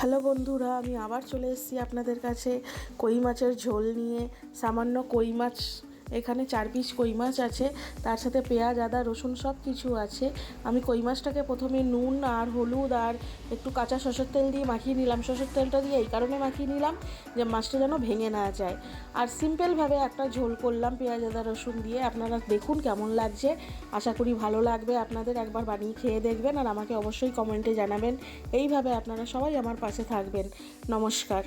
Hello বন্ধুরা, আমি আবার চলে এসেছি আপনাদের কাছে কই মাছের ঝোল নিয়ে। সামান্য কই মাছ, এখানে 4 পিস কই মাছ আছে, তার সাথে পেঁয়াজ, আদা, রসুন সব কিছু আছে। আমি কই মাছটাকে প্রথমে নুন আর হলুদ আর একটু কাঁচা সরষের তেল দিয়ে মাখিয়ে নিলাম। সরষের তেলটা দিয়ে এই কারণে মাখিয়ে নিলাম যে মাছটা যেন ভেঙে না যায়। আর সিম্পলভাবে একটা ঝোল করলাম পেঁয়াজ, আদা, রসুন দিয়ে। আপনারা দেখুন কেমন লাগছে, আশা করি ভালো লাগবে। আপনাদের একবার বানিয়ে খেয়ে দেখবেন আর আমাকে অবশ্যই কমেন্টে জানাবেন। এইভাবে আপনারা সবাই আমার পাশে থাকবেন। নমস্কার।